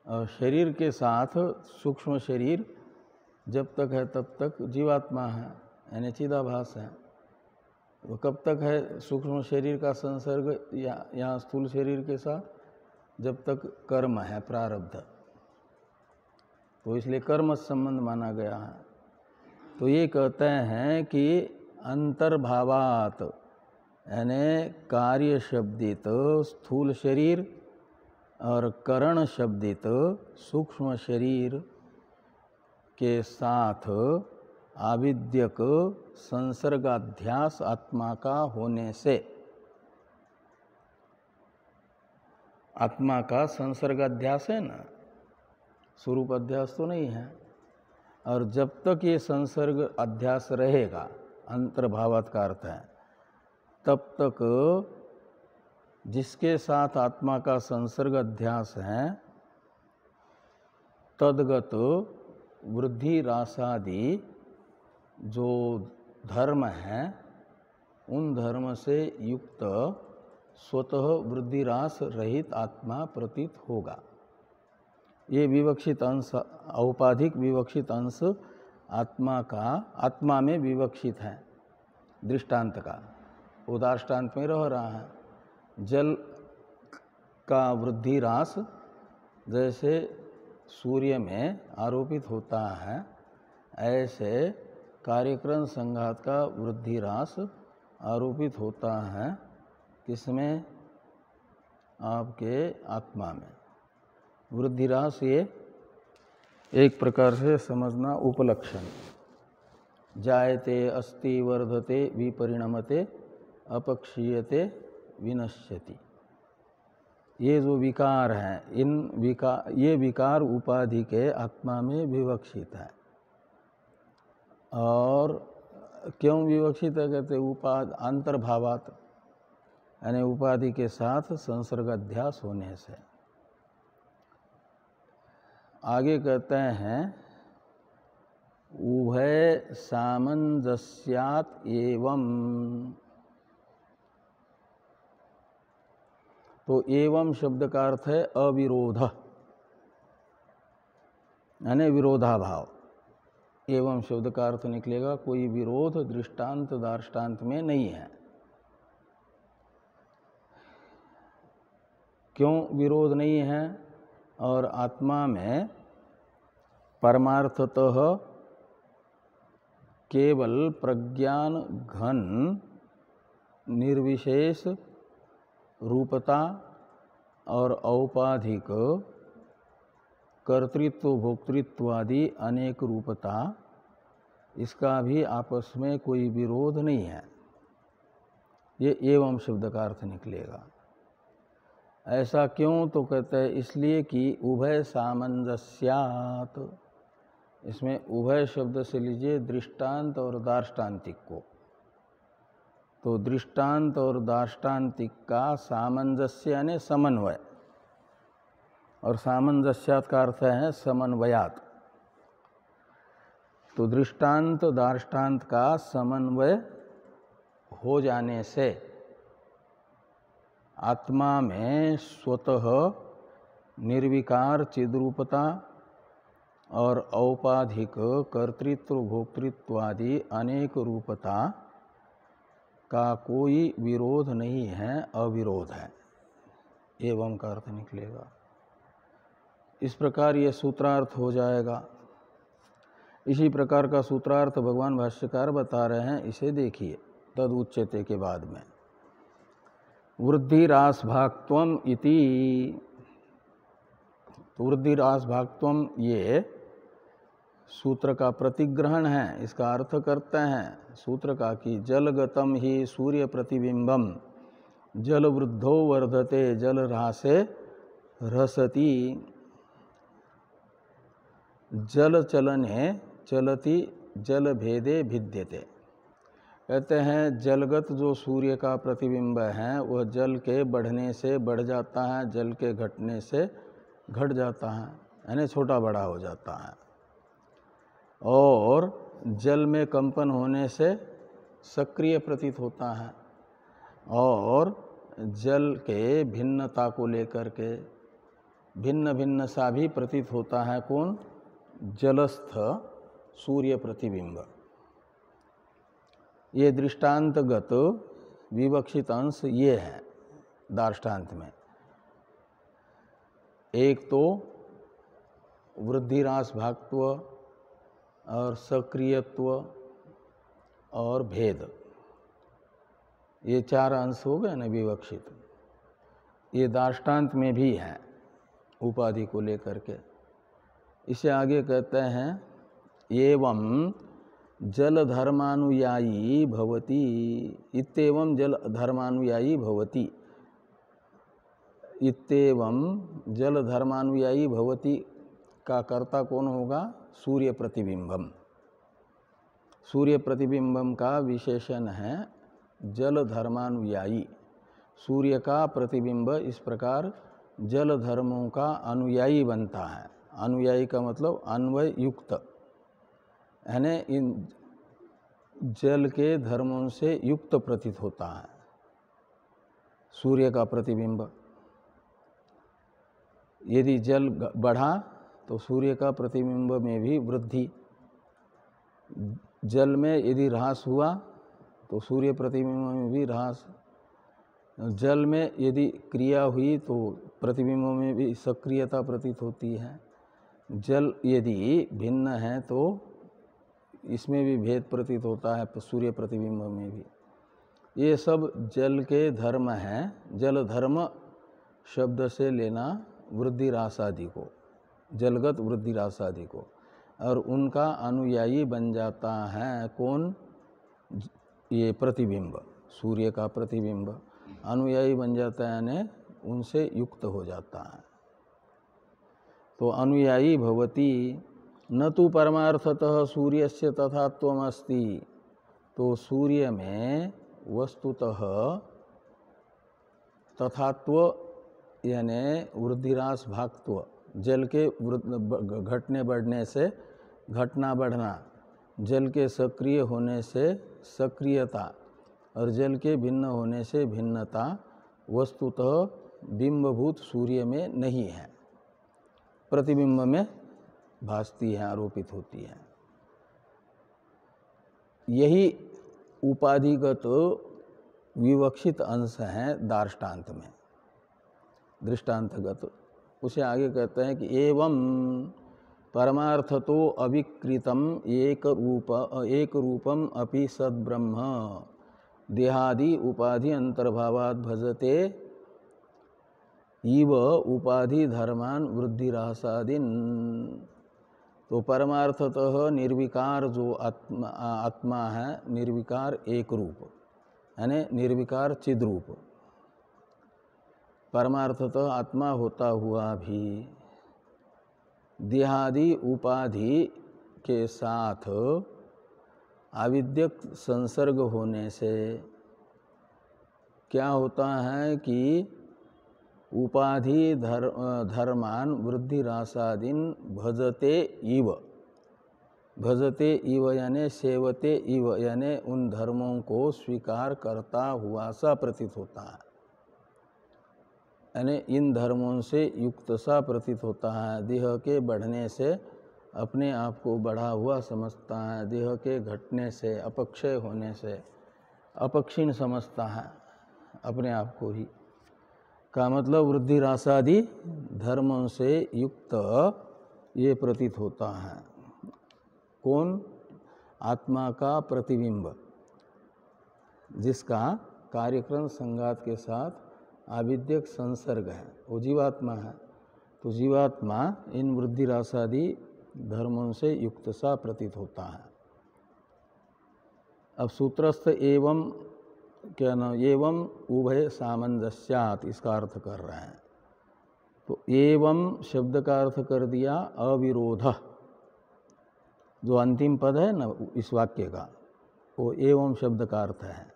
और शरीर के साथ सूक्ष्म शरीर जब तक है तब तक जीवात्मा है यानी चिदाभास है। तो कब तक है सूक्ष्म शरीर का संसर्ग यहाँ स्थूल शरीर के साथ? जब तक कर्म है, प्रारब्ध। तो इसलिए कर्म संबंध माना गया है। तो ये कहते हैं कि अंतर्भावात यानी कार्य शब्दित स्थूल शरीर और करण शब्दित सूक्ष्म शरीर के साथ आविद्यक संसर्गाध्यास आत्मा का होने से, आत्मा का संसर्गाध्यास है ना, स्वरूप अध्यास तो नहीं है। और जब तक ये संसर्ग अध्यास रहेगा, अंतर्भावात का अर्थ है, तब तक जिसके साथ आत्मा का संसर्ग अध्यास है तदगत वृद्धि रासादि जो धर्म है उन धर्म से युक्त स्वतः वृद्धि रास रहित आत्मा प्रतीत होगा। ये विवक्षित अंश, औपाधिक विवक्षित अंश आत्मा में विवक्षित है। दृष्टांत का उदाष्टांत में रह रहा है। जल का वृद्धि रास जैसे सूर्य में आरोपित होता है, ऐसे कार्यक्रम संघात का वृद्धि रास आरोपित होता है। किसमें? आपके आत्मा में। वृद्धि रास ये एक प्रकार से समझना उपलक्षण। जायते अस्ति वर्धते विपरिणमते अपक्षीयते विनश्यति। ये जो विकार हैं, ये विकार उपाधि के आत्मा में विवक्षित है। और क्यों विवक्षित है? कहते अंतर्भावात, यानी उपाधि के साथ संसर्ग अध्यास होने से। आगे कहते हैं उभय सामंजस्यात् एवं। तो एवं शब्द का अर्थ है अविरोध, यानी विरोधाभाव। एवं शब्द का अर्थ निकलेगा कोई विरोध दृष्टांत दार्ष्टान्त में नहीं है। क्यों विरोध नहीं है? और आत्मा में परमार्थतः केवल प्रज्ञान घन निर्विशेष रूपता और औपाधिक कर्तृत्व भोक्तृत्वादि अनेक रूपता, इसका भी आपस में कोई विरोध नहीं है। ये एवं शब्द का अर्थ निकलेगा। ऐसा क्यों? तो कहते हैं इसलिए कि उभय सामंजस्यात्, इसमें उभय शब्द से लीजिए दृष्टांत और दार्ष्टान्तिक को। तो दृष्टांत और दार्ष्टान्तिक का सामंजस्य यानी समन्वय, और सामंजस्यात् का अर्थ है समन्वयात्। तो दृष्टांत दार्ष्टान्त का समन्वय हो जाने से आत्मा में स्वतः निर्विकार चिद्रूपता और औपाधिक कर्तृत्व भोक्तृत्वादि अनेक रूपता का कोई विरोध नहीं है, अविरोध है। एवं का अर्थ निकलेगा। इस प्रकार ये सूत्रार्थ हो जाएगा। इसी प्रकार का सूत्रार्थ भगवान भाष्यकार बता रहे हैं, इसे देखिए तद उच्यते के बाद में। वृद्धिरास भाक्त्वम इति। तो वृद्धिरास भाक्त्वम ये सूत्र का प्रतिग्रहण है। इसका अर्थ करते हैं सूत्र का कि जलगतम ही सूर्य प्रतिबिंबम जल वृद्धो वर्धते जल ह्रासे रसति। जल चलने चलति जल भेदे भिद्यते। कहते हैं जलगत जो सूर्य का प्रतिबिंब है वह जल के बढ़ने से बढ़ जाता है, जल के घटने से घट जाता है, यानी छोटा बड़ा हो जाता है। और जल में कंपन होने से सक्रिय प्रतीत होता है, और जल के भिन्नता को लेकर के भिन्न भिन्न सा भी प्रतीत होता है। कौन? जलस्थ सूर्य प्रतिबिंब। ये दृष्टांतगत विवक्षित अंश ये है दार्ष्टान्त में। एक तो वृद्धिरास भाक्त्व और सक्रियत्व और भेद, ये चार अंश हो गए ना विवक्षित। ये दार्ष्टान्त में भी है उपाधि को लेकर के। इसे आगे कहते हैं एवं जल धर्मानुयायी भवति। इत्येवं जल धर्मानुयायी भवति। इत्येवं जल धर्मानुयायी भवति का कर्ता कौन होगा? सूर्य प्रतिबिंबम। सूर्य प्रतिबिंबम का विशेषण है जल धर्मानुयायी। सूर्य का प्रतिबिंब इस प्रकार जल धर्मों का अनुयायी बनता है। अनुयायी का मतलब अन्वय युक्त, यानी इन जल के धर्मों से युक्त प्रतीत होता है सूर्य का प्रतिबिंब। यदि जल बढ़ा तो सूर्य का प्रतिबिंब में भी वृद्धि, जल में यदि ह्रास हुआ तो सूर्य प्रतिबिंब में भी ह्रास, जल में यदि क्रिया हुई तो प्रतिबिंब में भी सक्रियता प्रतीत होती है। जल यदि भिन्न है तो इसमें भी भेद प्रतीत होता है सूर्य प्रतिबिंब में भी। ये सब जल के धर्म हैं। जल धर्म शब्द से लेना वृद्धि रास आदि को, जलगत वृद्धि रास आदि को, और उनका अनुयायी बन जाता है कौन? ये प्रतिबिंब, सूर्य का प्रतिबिंब अनुयायी बन जाता है, यानी उनसे युक्त हो जाता है। तो अनुयायी भवति न तो परमार्थतः सूर्यस्य तथात्वमस्ति। तो सूर्य में वस्तुतः तथात्व यानी वृद्धिरास भागत्व, जल के घटने बढ़ने से घटना बढ़ना, जल के सक्रिय होने से सक्रियता और जल के भिन्न होने से भिन्नता वस्तुतः बिंबभूत सूर्य में नहीं है, प्रतिबिंब में भासती है, आरोपित होती है। यही उपाधिगत विवक्षित अंश है दार्ष्टान्त में, दृष्टांतगत। उसे आगे कहते हैं कि एवं परमार्थतो अविकृतम एक रूपम अपि सद्ब्रह्म देहादि उपाधि अंतर्भावात् भजते इव उपाधि धर्मान वृद्धिरासादीन। तो परमार्थतः निर्विकार जो आत्मा है, निर्विकार एक रूप यानी निर्विकार चिद्रूप, परमार्थतः आत्मा होता हुआ भी देहादि उपाधि के साथ आविद्यक संसर्ग होने से क्या होता है कि उपाधि धर्मान वृद्धिरासादीन भजते इव, भजते इव यानी सेवते इव यानी उन धर्मों को स्वीकार करता हुआ सा प्रतीत होता है, यानी इन धर्मों से युक्त सा प्रतीत होता है। देह के बढ़ने से अपने आप को बढ़ा हुआ समझता है, देह के घटने से अपक्षय होने से अपक्षीण समझता है अपने आप को ही, का मतलब वृद्धि रासादि धर्मों से युक्त ये प्रतीत होता है। कौन? आत्मा का प्रतिबिंब, जिसका कार्यक्रम संघात के साथ आविद्यक संसर्ग है, वो जीवात्मा है। तो जीवात्मा इन वृद्धि रासादि धर्मों से युक्त सा प्रतीत होता है। अब सूत्रस्थ एवं क्या ना, एवं उभय सामंजस्यात् इसका अर्थ कर रहे हैं। तो एवं शब्द का अर्थ कर दिया अविरोध, जो अंतिम पद है ना इस वाक्य का, वो एवं शब्द का अर्थ है।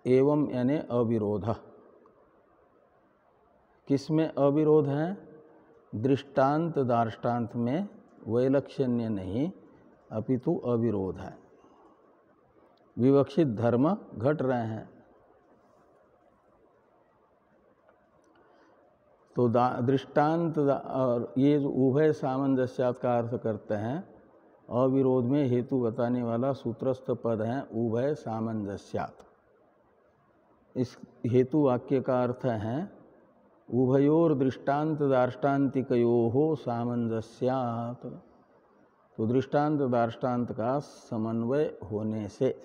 एवं यानी अविरोध। किसमें अविरोध है? दृष्टांत दार्ष्टान्त में वैलक्षण्य नहीं अपितु अविरोध है। विवक्षित धर्म घट रहे हैं। तो दृष्टांत और ये जो उभय सामंजस्यात् का अर्थ करते हैं, अविरोध में हेतु बताने वाला सूत्रस्थ पद है उभय सामंजस्यात्। इस हेतु वाक्य का अर्थ है उभयोर दृष्टांत दार्ष्टान्तिकयोः सामंजस्यात्। तो दृष्टांत दार्ष्टान्त का समन्वय होने से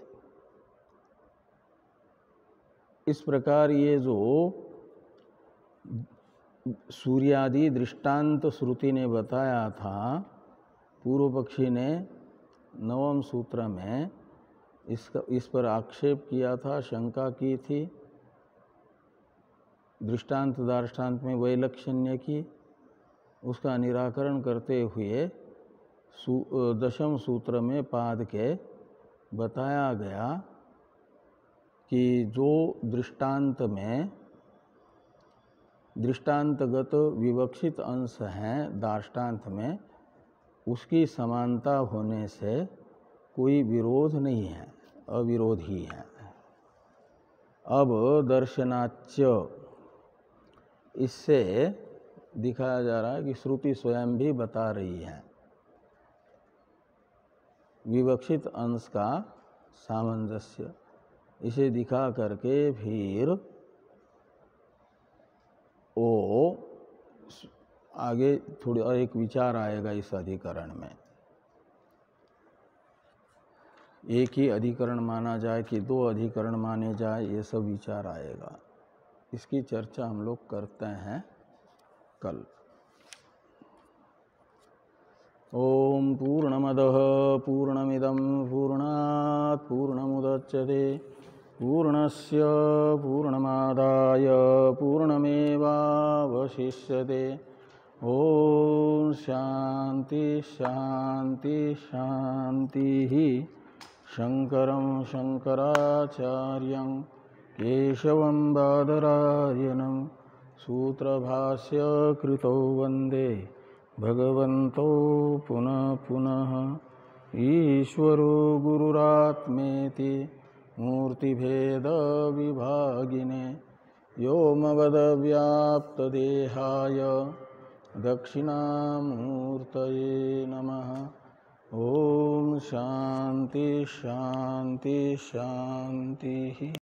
इस प्रकार ये जो सूर्यादि दृष्टांत श्रुति ने बताया था, पूर्व पक्षी ने नवम सूत्र में इस पर आक्षेप किया था, शंका की थी, दृष्टांत दार्ष्टान्त में वैलक्षण्य की। उसका निराकरण करते हुए दशम सूत्र में पाद के बताया गया कि जो दृष्टांत में दृष्टांतगत विवक्षित अंश हैं दार्ष्टान्त में, उसकी समानता होने से कोई विरोध नहीं है, अविरोध ही है। अब दर्शनाच्य, इससे दिखाया जा रहा है कि श्रुति स्वयं भी बता रही है विवक्षित अंश का सामंजस्य। इसे दिखा करके फिर वो आगे थोड़ी और एक विचार आएगा इस अधिकरण में। एक ही अधिकरण माना जाए कि दो अधिकरण माने जाए, ये सब विचार आएगा। इसकी चर्चा हम लोग करते हैं कल। ओम पूर्णमदः पूर्णमिदं पूर्णात् पूर्णमुदच्यते पूर्णस्य पूर्णमादाय पूर्णमेवावशिष्यते। ओम शांति शांति शांति। शंकरं शंकराचार्यं केशवं बादरायणं सूत्रभाष्य कृतो वंदे भगवन्तो पुनः पुनः। ईश्वरो गुरुरात्मेति मूर्तिभेद विभागिने व्योमवद्व्याप्तदेहाय दक्षिणामूर्तये नमः। ओम शांति शांति शांति।